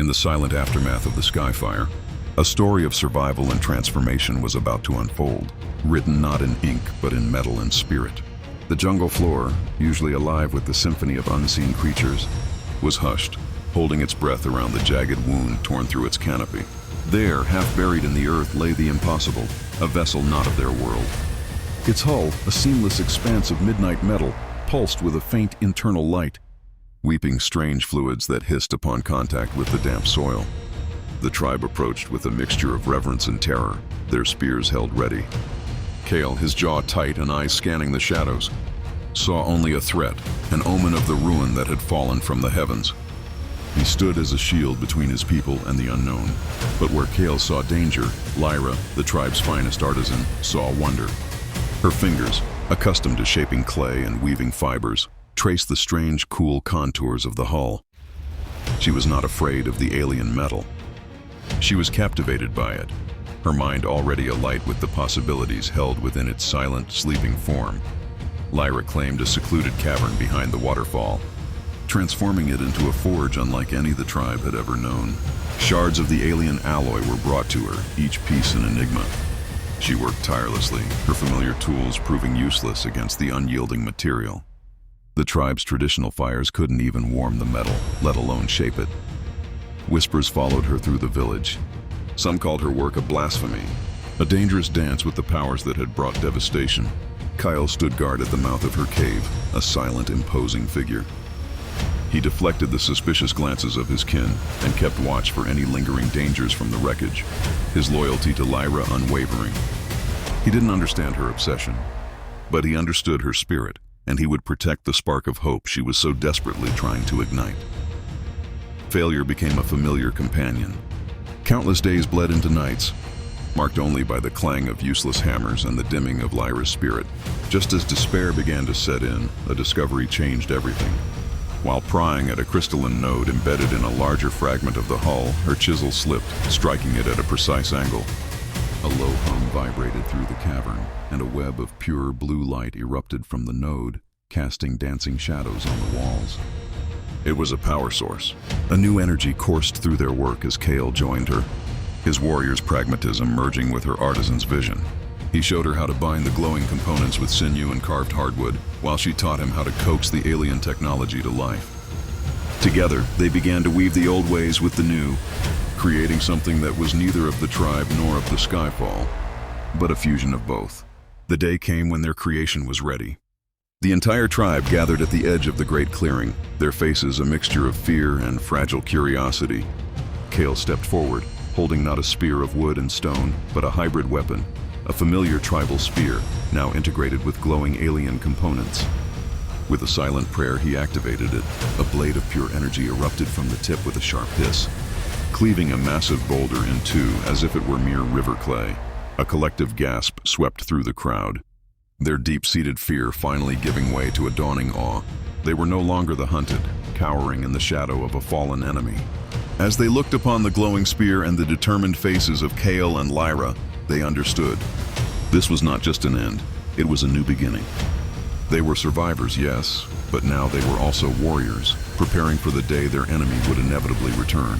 In the silent aftermath of the Skyfire, a story of survival and transformation was about to unfold, written not in ink but in metal and spirit. The jungle floor, usually alive with the symphony of unseen creatures, was hushed, holding its breath around the jagged wound torn through its canopy. There, half buried in the earth, lay the impossible, a vessel not of their world. Its hull, a seamless expanse of midnight metal, pulsed with a faint internal light, weeping strange fluids that hissed upon contact with the damp soil. The tribe approached with a mixture of reverence and terror, their spears held ready. Kale, his jaw tight and eyes scanning the shadows, saw only a threat, an omen of the ruin that had fallen from the heavens. He stood as a shield between his people and the unknown. But where Kale saw danger, Lyra, the tribe's finest artisan, saw wonder. Her fingers, accustomed to shaping clay and weaving fibers, traced the strange, cool contours of the hull. She was not afraid of the alien metal. She was captivated by it, her mind already alight with the possibilities held within its silent, sleeping form. Lyra claimed a secluded cavern behind the waterfall, transforming it into a forge unlike any the tribe had ever known. Shards of the alien alloy were brought to her, each piece an enigma. She worked tirelessly, her familiar tools proving useless against the unyielding material. The tribe's traditional fires couldn't even warm the metal, let alone shape it. Whispers followed her through the village. Some called her work a blasphemy, a dangerous dance with the powers that had brought devastation. Kyle stood guard at the mouth of her cave, a silent, imposing figure. He deflected the suspicious glances of his kin and kept watch for any lingering dangers from the wreckage, his loyalty to Lyra unwavering. He didn't understand her obsession, but he understood her spirit, and he would protect the spark of hope she was so desperately trying to ignite. Failure became a familiar companion. Countless days bled into nights, marked only by the clang of useless hammers and the dimming of Lyra's spirit. Just as despair began to set in, a discovery changed everything. While prying at a crystalline node embedded in a larger fragment of the hull, her chisel slipped, striking it at a precise angle. A low hum vibrated through the cavern, and a web of pure blue light erupted from the node, casting dancing shadows on the walls. It was a power source. A new energy coursed through their work as Kale joined her, his warrior's pragmatism merging with her artisan's vision. He showed her how to bind the glowing components with sinew and carved hardwood, while she taught him how to coax the alien technology to life. Together, they began to weave the old ways with the new, creating something that was neither of the tribe nor of the Skyfall, but a fusion of both. The day came when their creation was ready. The entire tribe gathered at the edge of the great clearing, their faces a mixture of fear and fragile curiosity. Kale stepped forward, holding not a spear of wood and stone, but a hybrid weapon, a familiar tribal spear, now integrated with glowing alien components. With a silent prayer, he activated it. A blade of pure energy erupted from the tip with a sharp hiss, cleaving a massive boulder in two as if it were mere river clay. A collective gasp swept through the crowd, their deep-seated fear finally giving way to a dawning awe. They were no longer the hunted, cowering in the shadow of a fallen enemy. As they looked upon the glowing spear and the determined faces of Kale and Lyra, they understood. This was not just an end, it was a new beginning. They were survivors, yes, but now they were also warriors, preparing for the day their enemy would inevitably return.